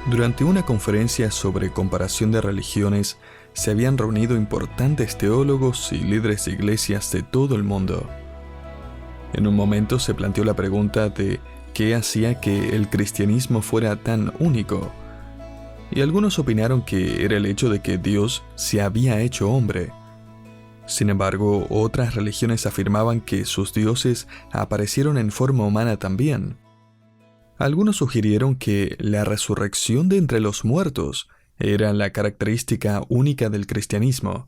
Durante una conferencia sobre comparación de religiones, se habían reunido importantes teólogos y líderes de iglesias de todo el mundo. En un momento se planteó la pregunta de qué hacía que el cristianismo fuera tan único, y algunos opinaron que era el hecho de que Dios se había hecho hombre. Sin embargo, otras religiones afirmaban que sus dioses aparecieron en forma humana también. Algunos sugirieron que la resurrección de entre los muertos era la característica única del cristianismo,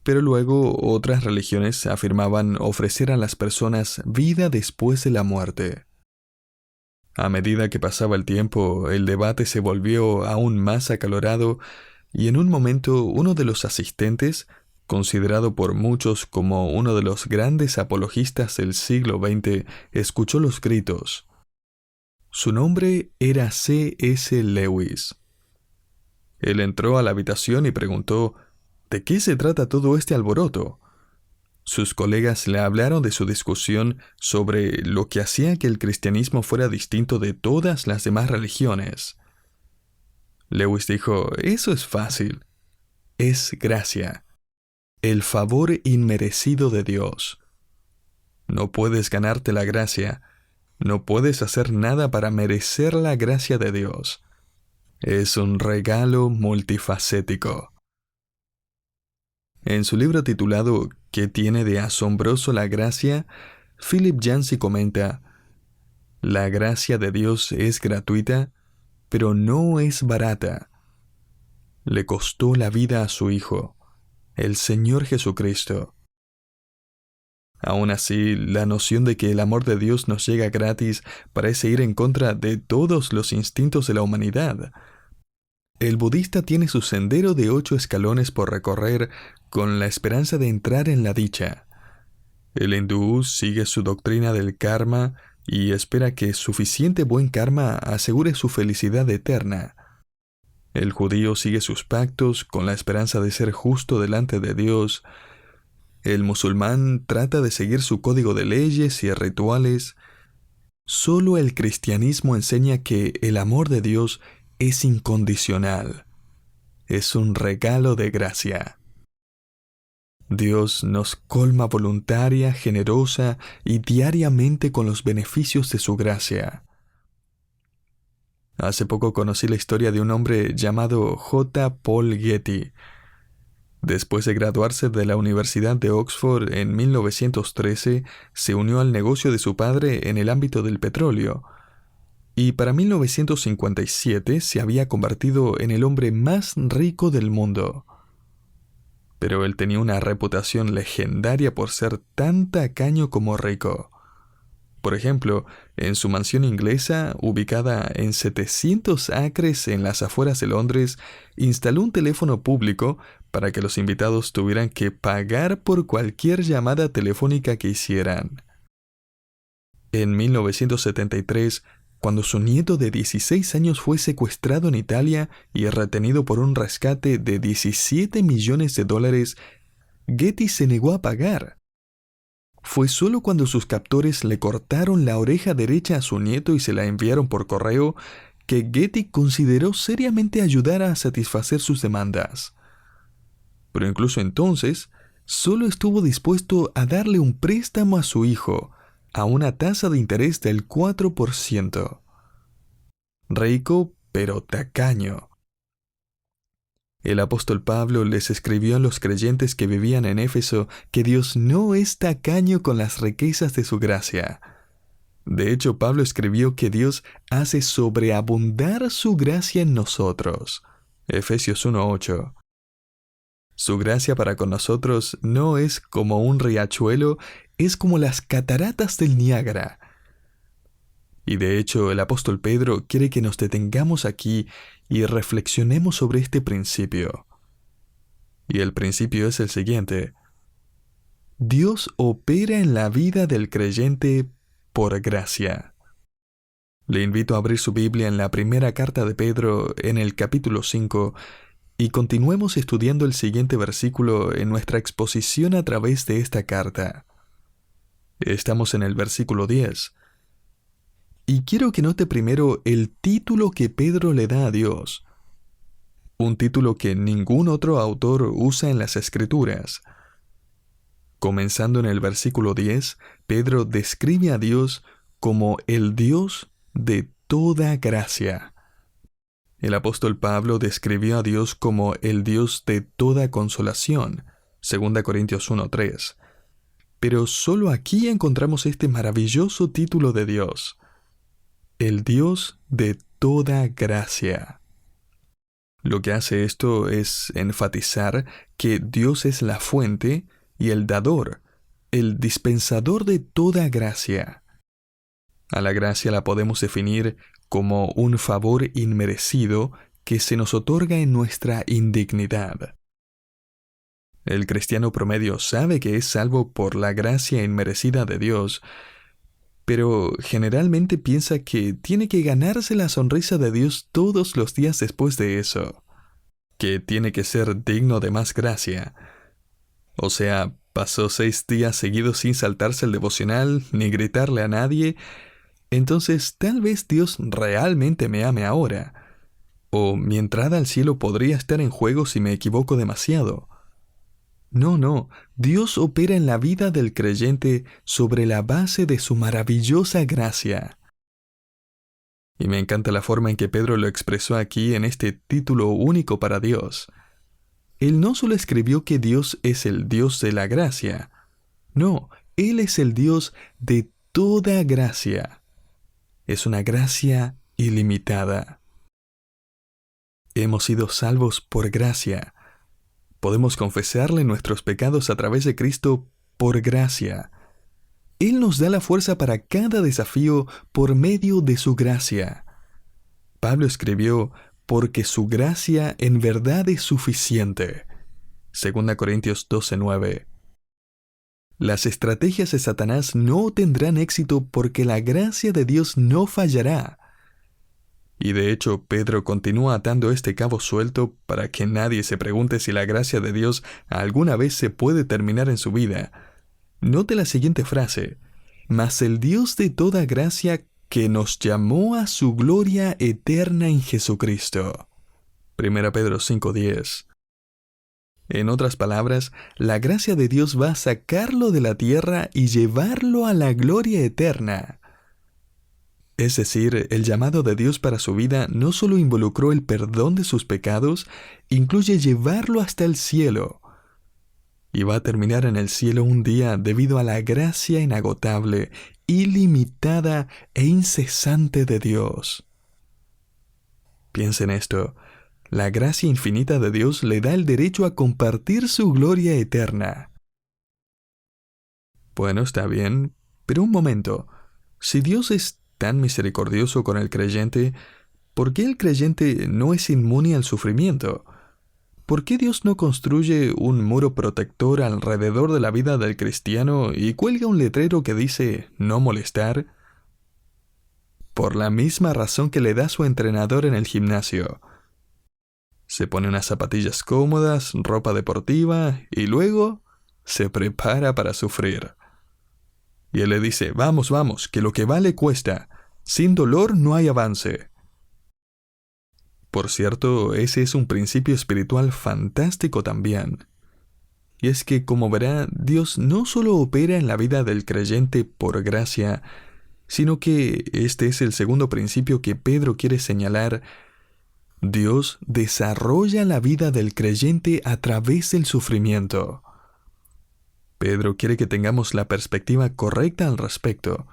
pero luego otras religiones afirmaban ofrecer a las personas vida después de la muerte. A medida que pasaba el tiempo, el debate se volvió aún más acalorado y en un momento uno de los asistentes, considerado por muchos como uno de los grandes apologistas del siglo XX, escuchó los gritos. Su nombre era C.S. Lewis. Él entró a la habitación y preguntó, ¿de qué se trata todo este alboroto? Sus colegas le hablaron de su discusión sobre lo que hacía que el cristianismo fuera distinto de todas las demás religiones. Lewis dijo, eso es fácil. Es gracia. El favor inmerecido de Dios. No puedes ganarte la gracia. No puedes hacer nada para merecer la gracia de Dios. Es un regalo multifacético. En su libro titulado ¿Qué tiene de asombroso la gracia?, Philip Yancey comenta, la gracia de Dios es gratuita, pero no es barata. Le costó la vida a su Hijo, el Señor Jesucristo. Aún así, la noción de que el amor de Dios nos llega gratis parece ir en contra de todos los instintos de la humanidad. El budista tiene su sendero de 8 escalones por recorrer con la esperanza de entrar en la dicha. El hindú sigue su doctrina del karma y espera que suficiente buen karma asegure su felicidad eterna. El judío sigue sus pactos con la esperanza de ser justo delante de Dios. El musulmán trata de seguir su código de leyes y rituales. Solo el cristianismo enseña que el amor de Dios es incondicional. Es un regalo de gracia. Dios nos colma voluntaria, generosa y diariamente con los beneficios de su gracia. Hace poco conocí la historia de un hombre llamado J. Paul Getty. Después de graduarse de la Universidad de Oxford en 1913, se unió al negocio de su padre en el ámbito del petróleo, y para 1957 se había convertido en el hombre más rico del mundo. Pero él tenía una reputación legendaria por ser tan tacaño como rico. Por ejemplo, en su mansión inglesa, ubicada en 700 acres en las afueras de Londres, instaló un teléfono público para que los invitados tuvieran que pagar por cualquier llamada telefónica que hicieran. En 1973, cuando su nieto de 16 años fue secuestrado en Italia y retenido por un rescate de $17 millones, Getty se negó a pagar. Fue solo cuando sus captores le cortaron la oreja derecha a su nieto y se la enviaron por correo que Getty consideró seriamente ayudar a satisfacer sus demandas. Pero incluso entonces, solo estuvo dispuesto a darle un préstamo a su hijo, a una tasa de interés del 4%. Rico, pero tacaño. El apóstol Pablo les escribió a los creyentes que vivían en Éfeso que Dios no es tacaño con las riquezas de su gracia. De hecho, Pablo escribió que Dios hace sobreabundar su gracia en nosotros. Efesios 1:8. Su gracia para con nosotros no es como un riachuelo, es como las cataratas del Niágara. Y de hecho, el apóstol Pedro quiere que nos detengamos aquí y reflexionemos sobre este principio. Y el principio es el siguiente. Dios opera en la vida del creyente por gracia. Le invito a abrir su Biblia en la primera carta de Pedro, en el capítulo 5, y continuemos estudiando el siguiente versículo en nuestra exposición a través de esta carta. Estamos en el versículo 10. Y quiero que note primero el título que Pedro le da a Dios. Un título que ningún otro autor usa en las Escrituras. Comenzando en el versículo 10, Pedro describe a Dios como el Dios de toda gracia. El apóstol Pablo describió a Dios como el Dios de toda consolación, 2 Corintios 1:3. Pero solo aquí encontramos este maravilloso título de Dios, el Dios de toda gracia. Lo que hace esto es enfatizar que Dios es la fuente y el dador, el dispensador de toda gracia. A la gracia la podemos definir como un favor inmerecido que se nos otorga en nuestra indignidad. El cristiano promedio sabe que es salvo por la gracia inmerecida de Dios, pero generalmente piensa que tiene que ganarse la sonrisa de Dios todos los días después de eso, que tiene que ser digno de más gracia. O sea, pasó 6 días seguidos sin saltarse el devocional ni gritarle a nadie, entonces tal vez Dios realmente me ame ahora. O mi entrada al cielo podría estar en juego si me equivoco demasiado. No, Dios opera en la vida del creyente sobre la base de su maravillosa gracia. Y me encanta la forma en que Pedro lo expresó aquí en este título único para Dios. Él no solo escribió que Dios es el Dios de la gracia. No, Él es el Dios de toda gracia. Es una gracia ilimitada. Hemos sido salvos por gracia. Podemos confesarle nuestros pecados a través de Cristo por gracia. Él nos da la fuerza para cada desafío por medio de su gracia. Pablo escribió, porque su gracia en verdad es suficiente. 2 Corintios 12:9. Las estrategias de Satanás no tendrán éxito porque la gracia de Dios no fallará. Y de hecho, Pedro continúa atando este cabo suelto para que nadie se pregunte si la gracia de Dios alguna vez se puede terminar en su vida. Note la siguiente frase: mas el Dios de toda gracia que nos llamó a su gloria eterna en Jesucristo. 1 Pedro 5:10. En otras palabras, la gracia de Dios va a sacarlo de la tierra y llevarlo a la gloria eterna. Es decir, el llamado de Dios para su vida no solo involucró el perdón de sus pecados, incluye llevarlo hasta el cielo. Y va a terminar en el cielo un día debido a la gracia inagotable, ilimitada e incesante de Dios. Piensa en esto. La gracia infinita de Dios le da el derecho a compartir su gloria eterna. Bueno, está bien, pero un momento. Si Dios es tan misericordioso con el creyente, ¿por qué el creyente no es inmune al sufrimiento? ¿Por qué Dios no construye un muro protector alrededor de la vida del cristiano y cuelga un letrero que dice "no molestar"? Por la misma razón que le da su entrenador en el gimnasio. Se pone unas zapatillas cómodas, ropa deportiva y luego se prepara para sufrir. Y él le dice, vamos, que lo que vale cuesta. Sin dolor no hay avance. Por cierto, ese es un principio espiritual fantástico también. Y es que, como verá, Dios no solo opera en la vida del creyente por gracia, sino que este es el segundo principio que Pedro quiere señalar. Dios desarrolla la vida del creyente a través del sufrimiento. Pedro quiere que tengamos la perspectiva correcta al respecto.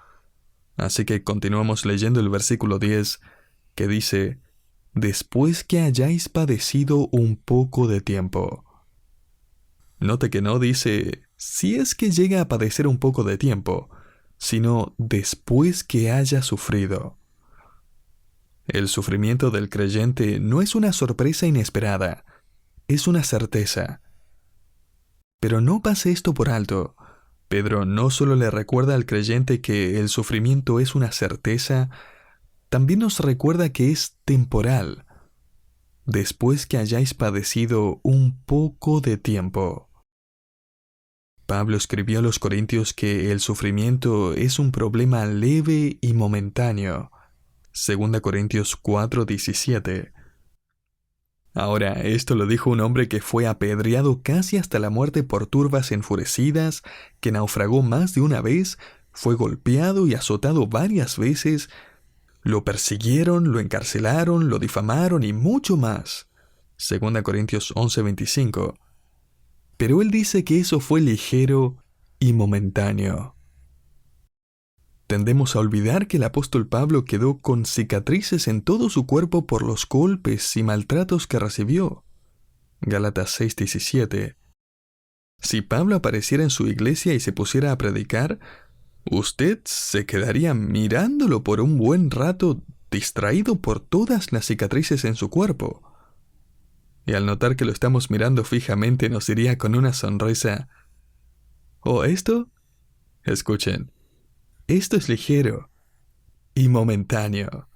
Así que continuamos leyendo el versículo 10, que dice, después que hayáis padecido un poco de tiempo. Note que no dice, si es que llega a padecer un poco de tiempo, sino después que haya sufrido. El sufrimiento del creyente no es una sorpresa inesperada, es una certeza. Pero no pase esto por alto. Pedro no solo le recuerda al creyente que el sufrimiento es una certeza, también nos recuerda que es temporal, después que hayáis padecido un poco de tiempo. Pablo escribió a los Corintios que el sufrimiento es un problema leve y momentáneo. 2 Corintios 4:17. Ahora, esto lo dijo un hombre que fue apedreado casi hasta la muerte por turbas enfurecidas, que naufragó más de una vez, fue golpeado y azotado varias veces, lo persiguieron, lo encarcelaron, lo difamaron y mucho más. 2 Corintios 11:25. Pero él dice que eso fue ligero y momentáneo. Tendemos a olvidar que el apóstol Pablo quedó con cicatrices en todo su cuerpo por los golpes y maltratos que recibió. Gálatas 6:17. Si Pablo apareciera en su iglesia y se pusiera a predicar, usted se quedaría mirándolo por un buen rato, distraído por todas las cicatrices en su cuerpo. Y al notar que lo estamos mirando fijamente, nos diría con una sonrisa: ¿Oh, esto? Escuchen, esto es ligero y momentáneo.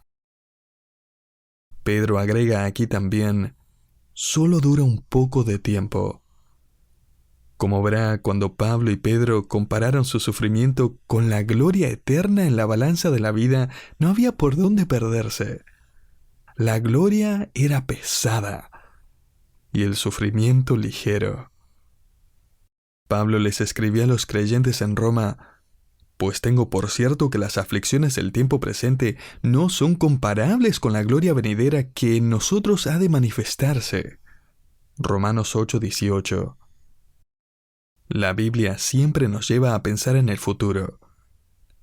Pedro agrega aquí también: solo dura un poco de tiempo. Como verá, cuando Pablo y Pedro compararon su sufrimiento con la gloria eterna en la balanza de la vida, no había por dónde perderse. La gloria era pesada y el sufrimiento ligero. Pablo les escribía a los creyentes en Roma: pues tengo por cierto que las aflicciones del tiempo presente no son comparables con la gloria venidera que en nosotros ha de manifestarse. Romanos 8:18. La Biblia siempre nos lleva a pensar en el futuro,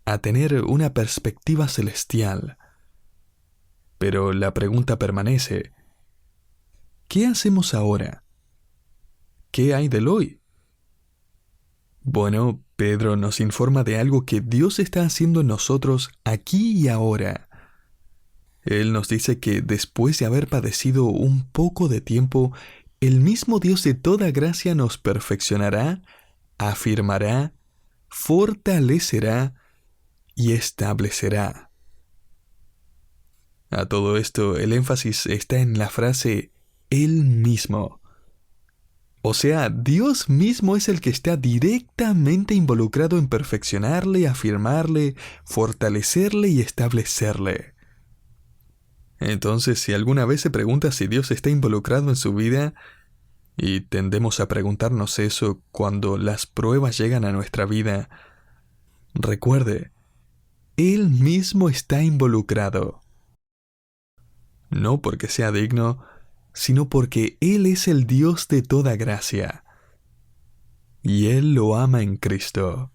a tener una perspectiva celestial. Pero la pregunta permanece: ¿qué hacemos ahora? ¿Qué hay del hoy? Bueno, Pedro nos informa de algo que Dios está haciendo en nosotros aquí y ahora. Él nos dice que después de haber padecido un poco de tiempo, el mismo Dios de toda gracia nos perfeccionará, afirmará, fortalecerá y establecerá. A todo esto, el énfasis está en la frase Él mismo. O sea, Dios mismo es el que está directamente involucrado en perfeccionarle, afirmarle, fortalecerle y establecerle. Entonces, si alguna vez se pregunta si Dios está involucrado en su vida, y tendemos a preguntarnos eso cuando las pruebas llegan a nuestra vida, recuerde, Él mismo está involucrado. No porque sea digno, sino porque Él es el Dios de toda gracia. Y Él lo ama en Cristo.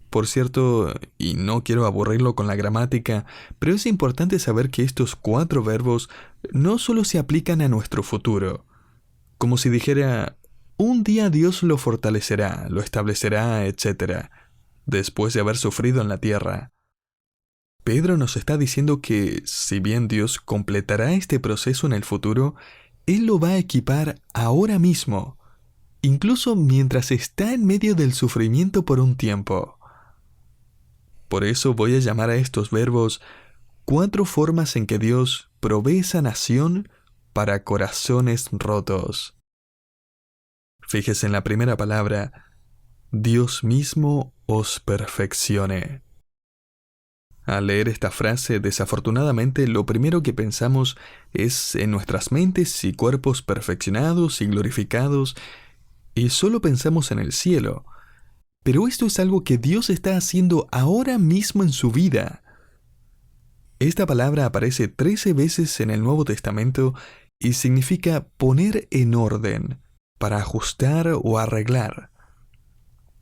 Por cierto, y no quiero aburrirlo con la gramática, pero es importante saber que estos 4 verbos no solo se aplican a nuestro futuro. Como si dijera: un día Dios lo fortalecerá, lo establecerá, etc., después de haber sufrido en la tierra. Pedro nos está diciendo que, si bien Dios completará este proceso en el futuro, Él lo va a equipar ahora mismo, incluso mientras está en medio del sufrimiento por un tiempo. Por eso voy a llamar a estos verbos 4 formas en que Dios provee sanación para corazones rotos. Fíjese en la primera palabra: Dios mismo os perfeccione. Al leer esta frase, desafortunadamente, lo primero que pensamos es en nuestras mentes y cuerpos perfeccionados y glorificados, y solo pensamos en el cielo. Pero esto es algo que Dios está haciendo ahora mismo en su vida. Esta palabra aparece 13 veces en el Nuevo Testamento y significa poner en orden, para ajustar o arreglar.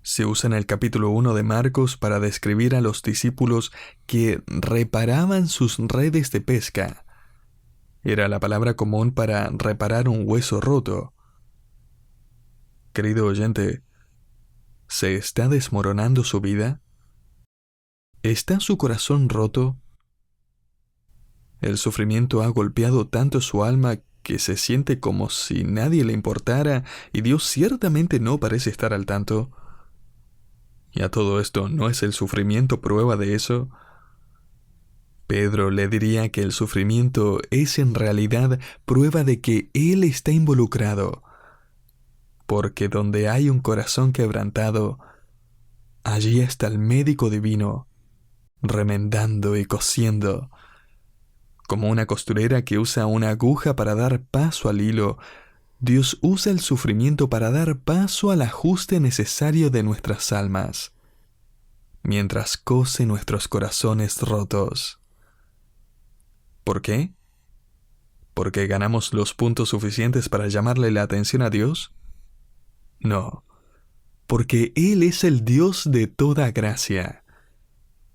Se usa en el capítulo 1 de Marcos para describir a los discípulos que reparaban sus redes de pesca. Era la palabra común para reparar un hueso roto. Querido oyente, ¿se está desmoronando su vida? ¿Está su corazón roto? El sufrimiento ha golpeado tanto su alma que se siente como si nadie le importara y Dios ciertamente no parece estar al tanto. ¿Y a todo esto no es el sufrimiento prueba de eso? Pedro le diría que el sufrimiento es en realidad prueba de que Él está involucrado. porque donde hay un corazón quebrantado, allí está el médico divino, remendando y cosiendo. Como una costurera que usa una aguja para dar paso al hilo, Dios usa el sufrimiento para dar paso al ajuste necesario de nuestras almas, mientras cose nuestros corazones rotos. ¿Por qué? ¿Porque ganamos los puntos suficientes para llamarle la atención a Dios? No, porque Él es el Dios de toda gracia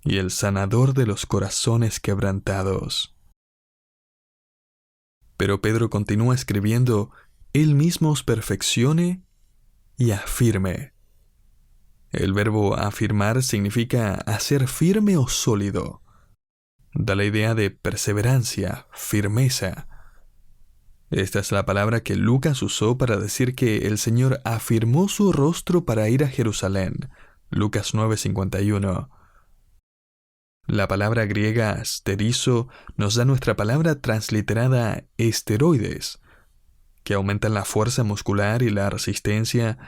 y el sanador de los corazones quebrantados. Pero Pedro continúa escribiendo: Él mismo os perfeccione y afirme. El verbo afirmar significa hacer firme o sólido. Da la idea de perseverancia, firmeza. Esta es la palabra que Lucas usó para decir que el Señor afirmó su rostro para ir a Jerusalén. Lucas 9:51. La palabra griega asterizo nos da nuestra palabra transliterada esteroides, que aumentan la fuerza muscular y la resistencia,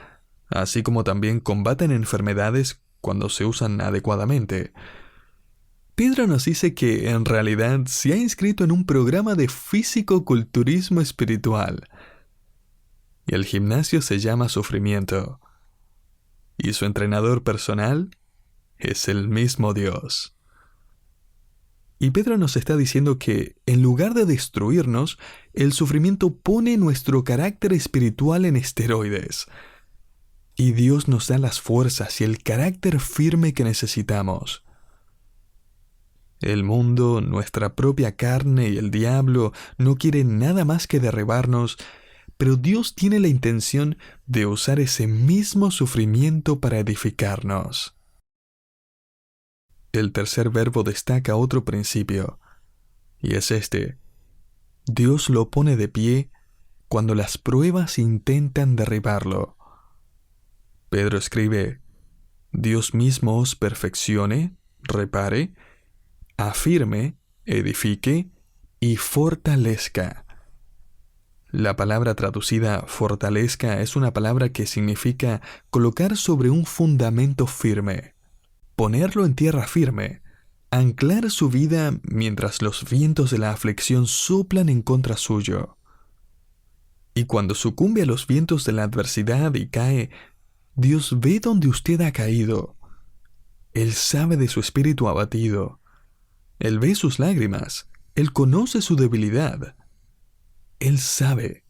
así como también combaten enfermedades cuando se usan adecuadamente. Pedro nos dice que en realidad se ha inscrito en un programa de físico-culturismo espiritual. Y el gimnasio se llama sufrimiento. Y su entrenador personal es el mismo Dios. Y Pedro nos está diciendo que, en lugar de destruirnos, el sufrimiento pone nuestro carácter espiritual en esteroides. Y Dios nos da las fuerzas y el carácter firme que necesitamos. El mundo, nuestra propia carne y el diablo no quieren nada más que derribarnos, pero Dios tiene la intención de usar ese mismo sufrimiento para edificarnos. El tercer verbo destaca otro principio, y es este: Dios lo pone de pie cuando las pruebas intentan derribarlo. Pedro escribe: Dios mismo os perfeccione, repare, afirme, edifique y fortalezca. La palabra traducida fortalezca es una palabra que significa colocar sobre un fundamento firme, ponerlo en tierra firme, anclar su vida mientras los vientos de la aflicción soplan en contra suyo. Y cuando sucumbe a los vientos de la adversidad y cae, Dios ve donde usted ha caído. Él sabe de su espíritu abatido. Él ve sus lágrimas. Él conoce su debilidad. Él sabe,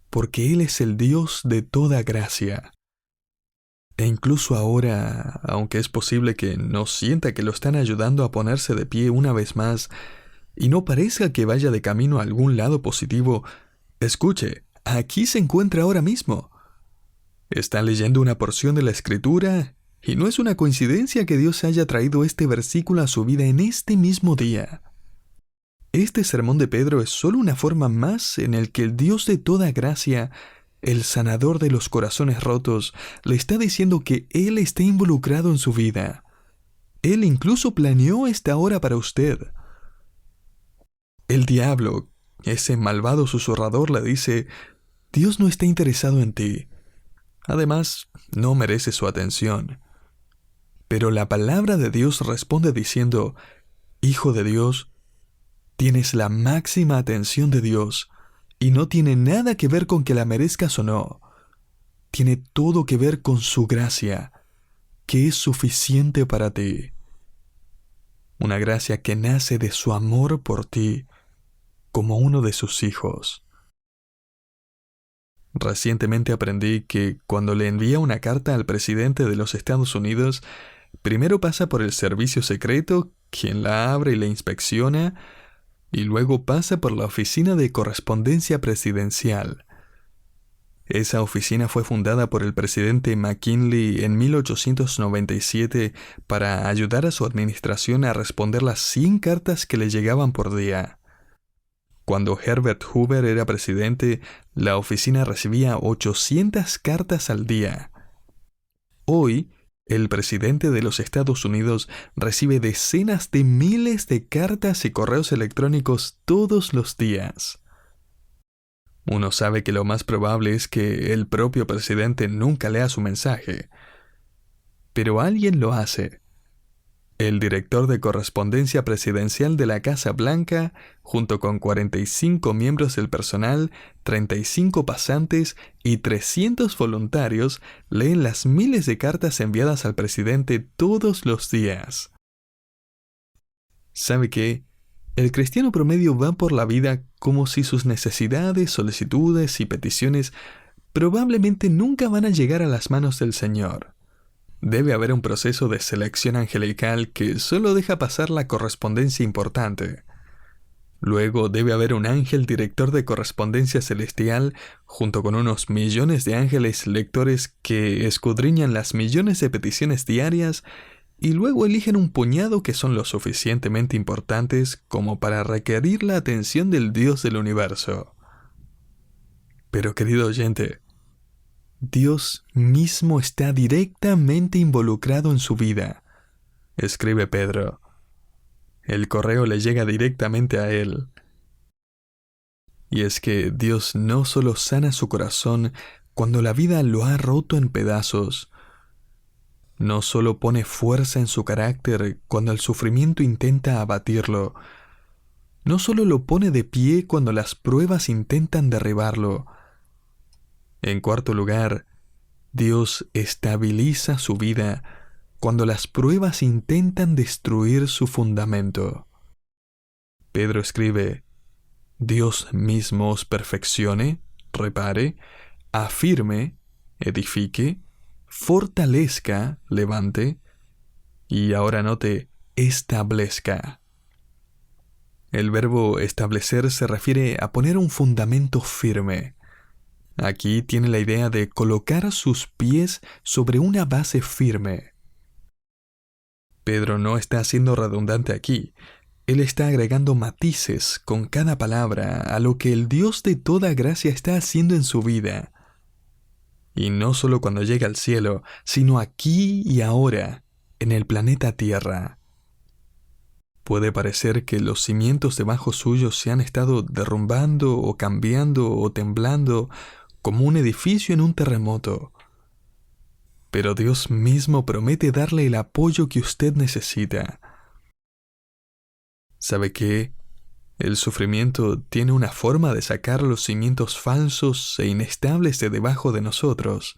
porque Él es el Dios de toda gracia. E incluso ahora, aunque es posible que no sienta que lo están ayudando a ponerse de pie una vez más, y no parezca que vaya de camino a algún lado positivo, escuche, aquí se encuentra ahora mismo. Está leyendo una porción de la Escritura, y no es una coincidencia que Dios haya traído este versículo a su vida en este mismo día. Este sermón de Pedro es solo una forma más en el que el Dios de toda gracia, el sanador de los corazones rotos, le está diciendo que Él está involucrado en su vida. Él incluso planeó esta hora para usted. El diablo, ese malvado susurrador, le dice: Dios no está interesado en ti. Además, no merece su atención. Pero la palabra de Dios responde diciendo: Hijo de Dios, tienes la máxima atención de Dios, y no tiene nada que ver con que la merezcas o no. Tiene todo que ver con su gracia, que es suficiente para ti. Una gracia que nace de su amor por ti, como uno de sus hijos. Recientemente aprendí que cuando le envía una carta al presidente de los Estados Unidos, primero pasa por el servicio secreto, quien la abre y la inspecciona, y luego pasa por la oficina de correspondencia presidencial. Esa oficina fue fundada por el presidente McKinley en 1897 para ayudar a su administración a responder las 100 cartas que le llegaban por día. Cuando Herbert Hoover era presidente, la oficina recibía 800 cartas al día. Hoy, el presidente de los Estados Unidos recibe decenas de miles de cartas y correos electrónicos todos los días. Uno sabe que lo más probable es que el propio presidente nunca lea su mensaje. Pero alguien lo hace. El director de correspondencia presidencial de la Casa Blanca, junto con 45 miembros del personal, 35 pasantes y 300 voluntarios, leen las miles de cartas enviadas al presidente todos los días. ¿Sabe qué? El cristiano promedio va por la vida como si sus necesidades, solicitudes y peticiones probablemente nunca van a llegar a las manos del Señor. Debe haber un proceso de selección angelical que solo deja pasar la correspondencia importante. Luego debe haber un ángel director de correspondencia celestial junto con unos millones de ángeles lectores que escudriñan las millones de peticiones diarias y luego eligen un puñado que son lo suficientemente importantes como para requerir la atención del Dios del universo. Pero querido oyente, Dios mismo está directamente involucrado en su vida, escribe Pedro. El correo le llega directamente a él. Y es que Dios no solo sana su corazón cuando la vida lo ha roto en pedazos, no solo pone fuerza en su carácter cuando el sufrimiento intenta abatirlo, no solo lo pone de pie cuando las pruebas intentan derribarlo. En cuarto lugar, Dios estabiliza su vida cuando las pruebas intentan destruir su fundamento. Pedro escribe: Dios mismo os perfeccione, repare, afirme, edifique, fortalezca, levante, y ahora note, establezca. El verbo establecer se refiere a poner un fundamento firme. Aquí tiene la idea de colocar sus pies sobre una base firme. Pedro no está siendo redundante aquí. Él está agregando matices con cada palabra a lo que el Dios de toda gracia está haciendo en su vida. Y no solo cuando llega al cielo, sino aquí y ahora, en el planeta Tierra. Puede parecer que los cimientos debajo suyo se han estado derrumbando o cambiando o temblando como un edificio en un terremoto. Pero Dios mismo promete darle el apoyo que usted necesita. ¿Sabe qué? El sufrimiento tiene una forma de sacar los cimientos falsos e inestables de debajo de nosotros.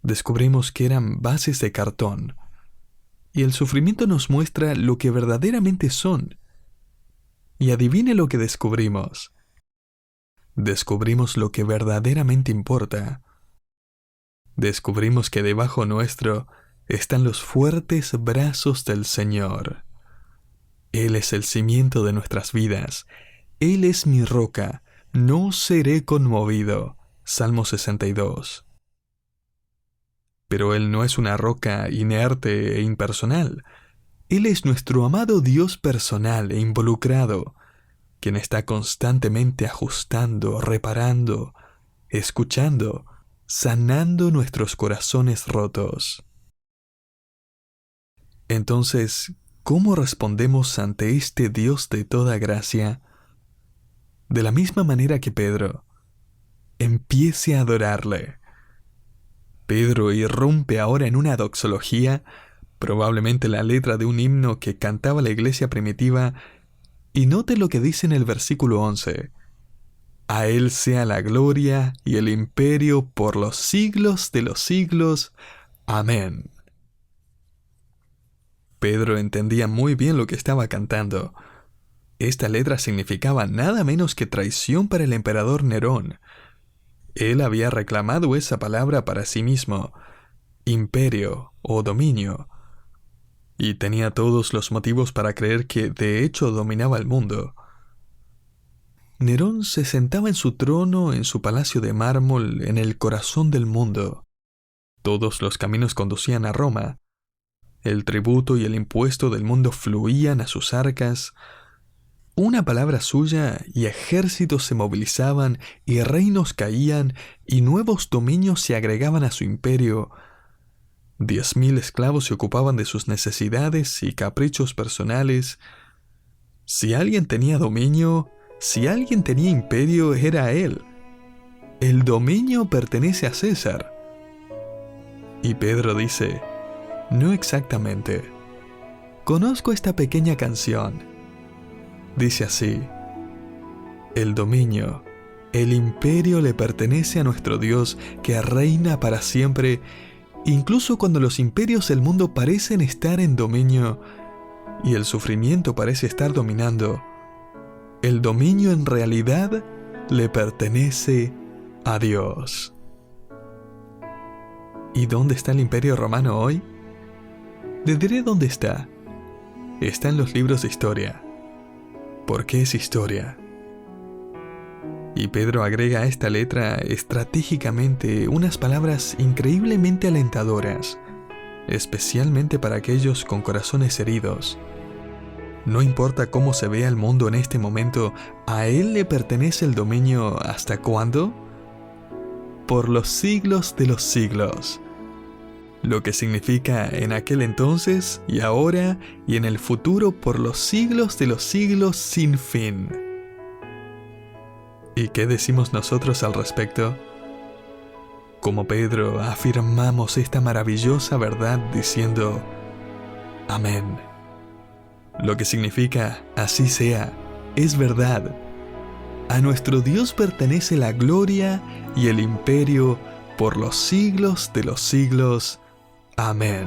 Descubrimos que eran bases de cartón. Y el sufrimiento nos muestra lo que verdaderamente son. Y adivine lo que descubrimos. Descubrimos lo que verdaderamente importa. Descubrimos que debajo nuestro están los fuertes brazos del Señor. Él es el cimiento de nuestras vidas. Él es mi roca. No seré conmovido. Salmo 62. Pero Él no es una roca inerte e impersonal. Él es nuestro amado Dios personal e involucrado, quien está constantemente ajustando, reparando, escuchando, sanando nuestros corazones rotos. Entonces, ¿cómo respondemos ante este Dios de toda gracia? De la misma manera que Pedro, empiece a adorarle. Pedro irrumpe ahora en una doxología, probablemente la letra de un himno que cantaba la iglesia primitiva, y note lo que dice en el versículo 11. A Él sea la gloria y el imperio por los siglos de los siglos. Amén. Pedro entendía muy bien lo que estaba cantando. Esta letra significaba nada menos que traición para el emperador Nerón. Él había reclamado esa palabra para sí mismo, imperio o dominio, y tenía todos los motivos para creer que de hecho dominaba el mundo. Nerón se sentaba en su trono en su palacio de mármol en el corazón del mundo. Todos los caminos conducían a Roma. El tributo y el impuesto del mundo fluían a sus arcas. Una palabra suya y ejércitos se movilizaban y reinos caían y nuevos dominios se agregaban a su imperio. 10,000 esclavos se ocupaban de sus necesidades y caprichos personales. Si alguien tenía dominio, Si alguien tenía imperio, era él. El dominio pertenece a César. Y Pedro dice, no exactamente. Conozco esta pequeña canción. Dice así, el dominio, el imperio le pertenece a nuestro Dios que reina para siempre, incluso cuando los imperios del mundo parecen estar en dominio y el sufrimiento parece estar dominando. El dominio en realidad le pertenece a Dios. ¿Y dónde está el imperio romano hoy? Le diré dónde está. Está en los libros de historia. ¿Por qué es historia? Y Pedro agrega a esta letra estratégicamente unas palabras increíblemente alentadoras, especialmente para aquellos con corazones heridos. No importa cómo se vea el mundo en este momento, a Él le pertenece el dominio ¿hasta cuándo? Por los siglos de los siglos. Lo que significa en aquel entonces y ahora y en el futuro por los siglos de los siglos sin fin. ¿Y qué decimos nosotros al respecto? Como Pedro, afirmamos esta maravillosa verdad diciendo, amén. Lo que significa, así sea, es verdad. A nuestro Dios pertenece la gloria y el imperio por los siglos de los siglos. Amén.